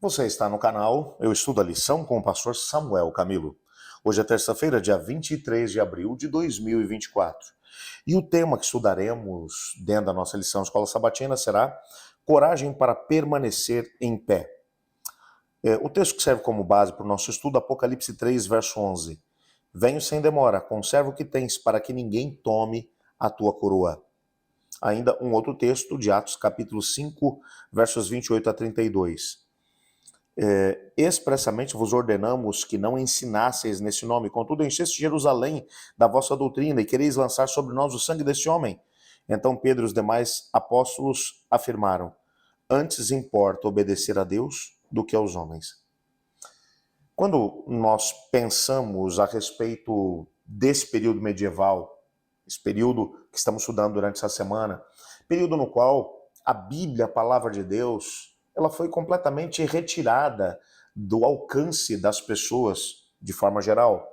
Você está no canal Eu Estudo a Lição com o pastor Samuel Camilo. Hoje é terça-feira, dia 23 de abril de 2024. E o tema que estudaremos dentro da nossa lição Escola Sabatina será Coragem para permanecer em pé. O texto que serve como base para o nosso estudo, Apocalipse 3, verso 11. Venho sem demora, conserva o que tens, para que ninguém tome a tua coroa. Ainda um outro texto de Atos, capítulo 5, versos 28 a 32. Expressamente vos ordenamos que não ensinasseis nesse nome, contudo encheste Jerusalém da vossa doutrina e quereis lançar sobre nós o sangue deste homem. Então Pedro e os demais apóstolos afirmaram: antes importa obedecer a Deus do que aos homens. Quando nós pensamos a respeito desse período medieval, esse período que estamos estudando durante essa semana, período no qual a Bíblia, a palavra de Deus, ela foi completamente retirada do alcance das pessoas de forma geral.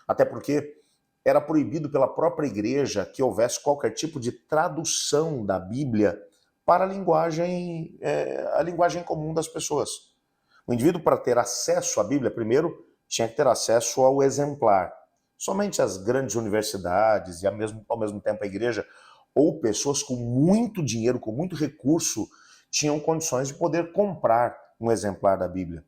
Até porque era proibido pela própria igreja que houvesse qualquer tipo de tradução da Bíblia para a linguagem comum das pessoas. O indivíduo, para ter acesso à Bíblia, primeiro tinha que ter acesso ao exemplar. Somente as grandes universidades e ao mesmo tempo a igreja ou pessoas com muito dinheiro, com muito recurso, tinham condições de poder comprar um exemplar da Bíblia.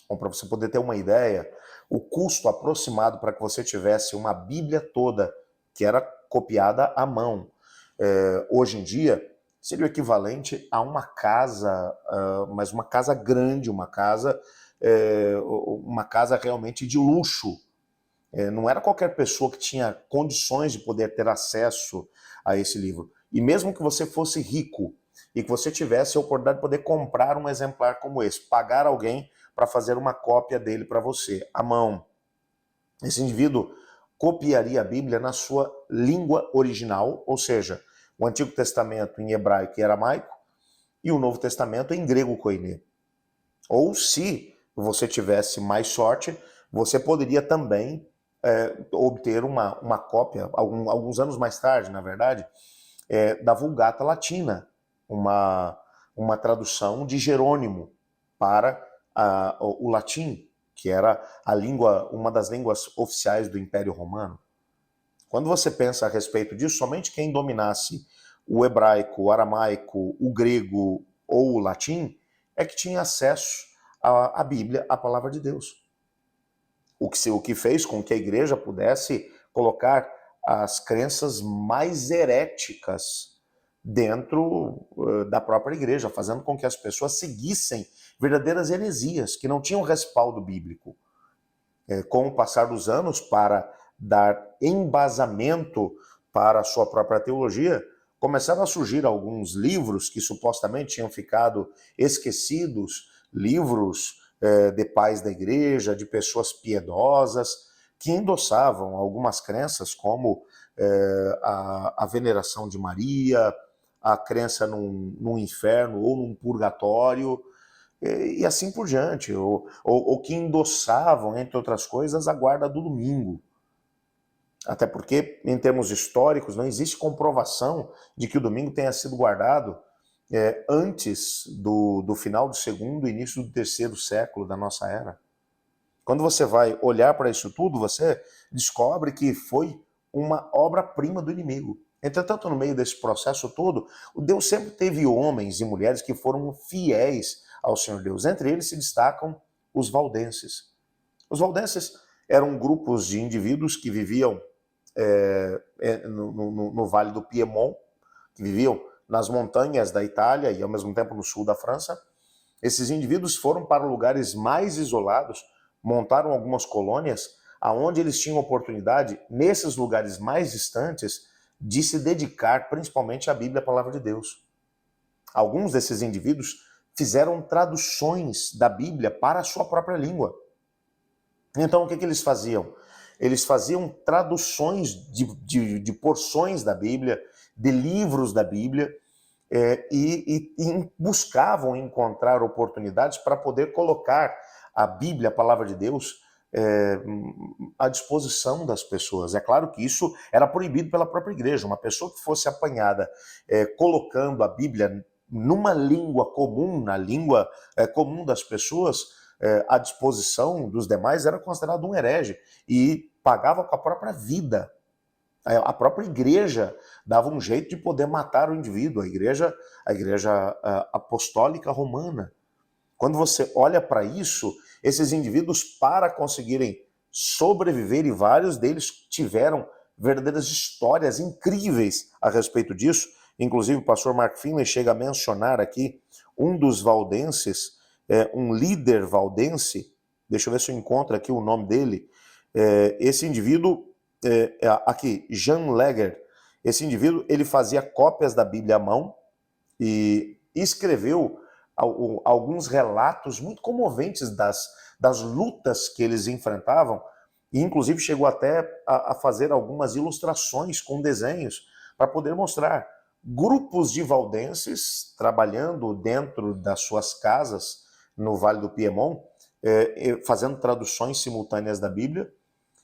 Então, para você poder ter uma ideia, o custo aproximado para que você tivesse uma Bíblia toda, que era copiada à mão, hoje em dia, seria o equivalente a uma casa, mas uma casa grande, uma casa realmente de luxo. Não era qualquer pessoa que tinha condições de poder ter acesso a esse livro. E mesmo que você fosse rico e que você tivesse a oportunidade de poder comprar um exemplar como esse, pagar alguém para fazer uma cópia dele para você, à mão, esse indivíduo copiaria a Bíblia na sua língua original, ou seja, o Antigo Testamento em hebraico e aramaico e o Novo Testamento em grego koiné. Ou, se você tivesse mais sorte, você poderia também obter uma cópia, alguns anos mais tarde, na verdade, da Vulgata Latina, uma tradução de Jerônimo para o latim, que era uma das línguas oficiais do Império Romano. Quando você pensa a respeito disso, somente quem dominasse o hebraico, o aramaico, o grego ou o latim é que tinha acesso à Bíblia, à palavra de Deus. O que fez com que a igreja pudesse colocar as crenças mais heréticas dentro da própria igreja, fazendo com que as pessoas seguissem verdadeiras heresias que não tinham respaldo bíblico. Com o passar dos anos, para dar embasamento para a sua própria teologia, começaram a surgir alguns livros que supostamente tinham ficado esquecidos, livros de pais da igreja, de pessoas piedosas, que endossavam algumas crenças como a veneração de Maria, a crença num inferno ou num purgatório, e assim por diante, ou que endossavam, entre outras coisas, a guarda do domingo. Até porque, em termos históricos, não existe comprovação de que o domingo tenha sido guardado antes do final do segundo e início do terceiro século da nossa era. Quando você vai olhar para isso tudo, você descobre que foi uma obra-prima do inimigo. Entretanto, no meio desse processo todo, Deus sempre teve homens e mulheres que foram fiéis ao Senhor Deus. Entre eles se destacam os valdenses. Os valdenses eram grupos de indivíduos que viviam no Vale do Piemont, que viviam nas montanhas da Itália e ao mesmo tempo no sul da França. Esses indivíduos foram para lugares mais isolados, montaram algumas colônias, aonde eles tinham oportunidade, nesses lugares mais distantes, de se dedicar principalmente à Bíblia, a palavra de Deus. Alguns desses indivíduos fizeram traduções da Bíblia para a sua própria língua. Então, o que eles faziam? Eles faziam traduções de porções da Bíblia, de livros da Bíblia, e buscavam encontrar oportunidades para poder colocar a Bíblia, a palavra de Deus, à disposição das pessoas. É claro que isso era proibido pela própria igreja. Uma pessoa que fosse apanhada colocando a Bíblia numa língua comum, na língua comum das pessoas, à disposição dos demais, era considerado um herege e pagava com a própria vida. A própria igreja dava um jeito de poder matar o indivíduo, a igreja apostólica romana. Quando você olha para isso, esses indivíduos, para conseguirem sobreviver, e vários deles tiveram verdadeiras histórias incríveis a respeito disso, inclusive o pastor Mark Finley chega a mencionar aqui um dos valdenses, um líder valdense, deixa eu ver se eu encontro aqui o nome dele, esse indivíduo, aqui, Jean Leger, esse indivíduo, ele fazia cópias da Bíblia à mão e escreveu alguns relatos muito comoventes das lutas que eles enfrentavam, e inclusive chegou até a fazer algumas ilustrações com desenhos para poder mostrar grupos de valdenses trabalhando dentro das suas casas no Vale do Piemont, fazendo traduções simultâneas da Bíblia,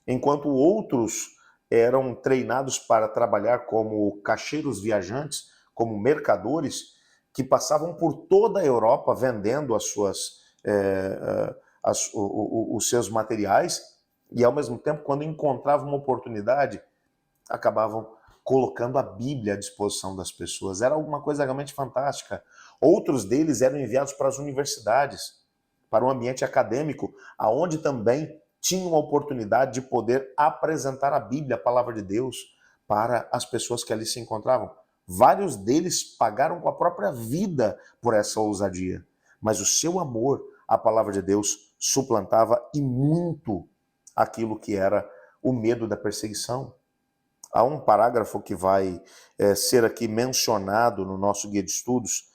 enquanto outros eram treinados para trabalhar como caixeiros viajantes, como mercadores, que passavam por toda a Europa vendendo os seus materiais, e ao mesmo tempo, quando encontravam uma oportunidade, acabavam colocando a Bíblia à disposição das pessoas. Era alguma coisa realmente fantástica. Outros deles eram enviados para as universidades, para um ambiente acadêmico, aonde também tinham a oportunidade de poder apresentar a Bíblia, a palavra de Deus, para as pessoas que ali se encontravam. Vários deles pagaram com a própria vida por essa ousadia, mas o seu amor à palavra de Deus suplantava e muito aquilo que era o medo da perseguição. Há um parágrafo que vai ser aqui mencionado no nosso guia de estudos,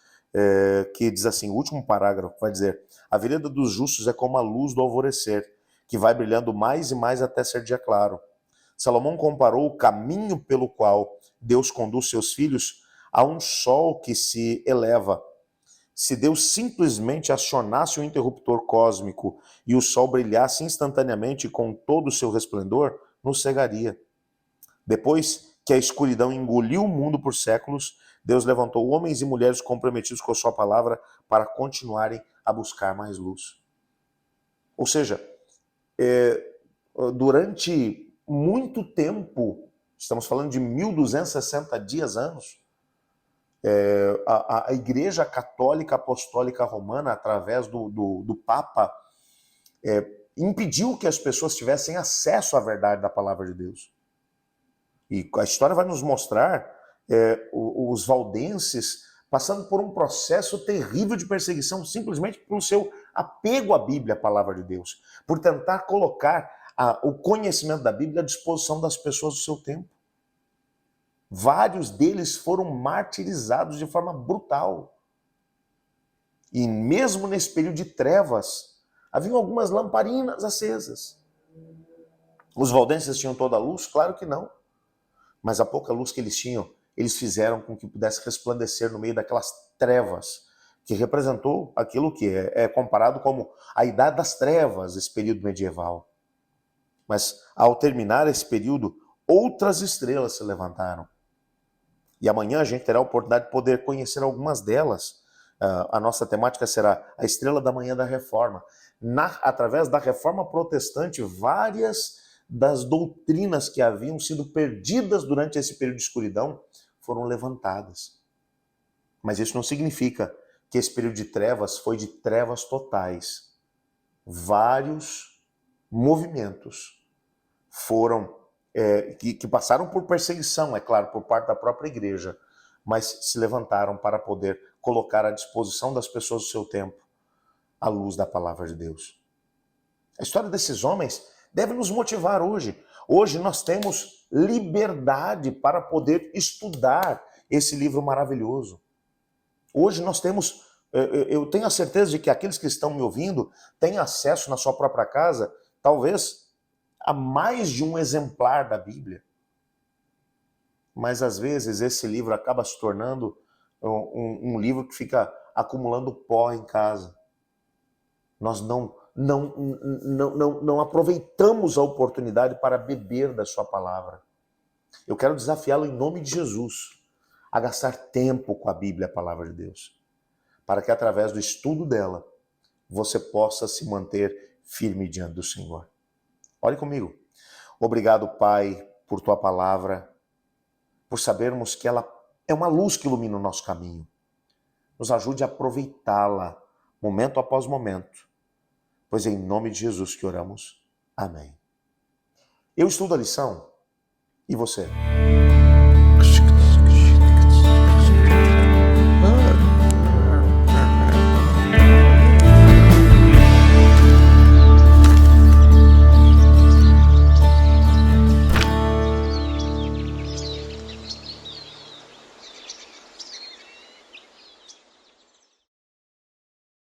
que diz assim, o último parágrafo vai dizer: a vereda dos justos é como a luz do alvorecer, que vai brilhando mais e mais até ser dia claro. Salomão comparou o caminho pelo qual Deus conduz seus filhos a um sol que se eleva. Se Deus simplesmente acionasse o interruptor cósmico e o sol brilhasse instantaneamente com todo o seu resplendor, nos cegaria. Depois que a escuridão engoliu o mundo por séculos, Deus levantou homens e mulheres comprometidos com a sua palavra para continuarem a buscar mais luz. Ou seja, durante muito tempo, estamos falando de 1260 dias, anos, a Igreja Católica Apostólica Romana, através do Papa, impediu que as pessoas tivessem acesso à verdade da palavra de Deus. E a história vai nos mostrar os valdenses passando por um processo terrível de perseguição, simplesmente pelo seu apego à Bíblia, a palavra de Deus, por tentar colocar o conhecimento da Bíblia à disposição das pessoas do seu tempo. Vários deles foram martirizados de forma brutal. E mesmo nesse período de trevas, haviam algumas lamparinas acesas. Os valdenses tinham toda a luz? Claro que não. Mas a pouca luz que eles tinham, eles fizeram com que pudesse resplandecer no meio daquelas trevas, que representou aquilo que é comparado como a Idade das Trevas, esse período medieval. Mas ao terminar esse período, outras estrelas se levantaram. E amanhã a gente terá a oportunidade de poder conhecer algumas delas. A nossa temática será a estrela da manhã da Reforma. Através da Reforma Protestante, várias das doutrinas que haviam sido perdidas durante esse período de escuridão foram levantadas. Mas isso não significa que esse período de trevas foi de trevas totais. Vários movimentos foram que passaram por perseguição, é claro, por parte da própria igreja, mas se levantaram para poder colocar à disposição das pessoas do seu tempo a luz da palavra de Deus. A história desses homens deve nos motivar hoje. Hoje nós temos liberdade para poder estudar esse livro maravilhoso. Hoje nós temos, eu tenho a certeza de que aqueles que estão me ouvindo têm acesso na sua própria casa, talvez, a mais de um exemplar da Bíblia. Mas às vezes esse livro acaba se tornando um livro que fica acumulando pó em casa. Nós não aproveitamos a oportunidade para beber da sua palavra. Eu quero desafiá-lo em nome de Jesus a gastar tempo com a Bíblia, a palavra de Deus, para que através do estudo dela, você possa se manter firme diante do Senhor. Ore comigo. Obrigado, Pai, por tua palavra, por sabermos que ela é uma luz que ilumina o nosso caminho. Nos ajude a aproveitá-la, momento após momento, pois é em nome de Jesus que oramos. Amém. Eu estudo a lição, e você?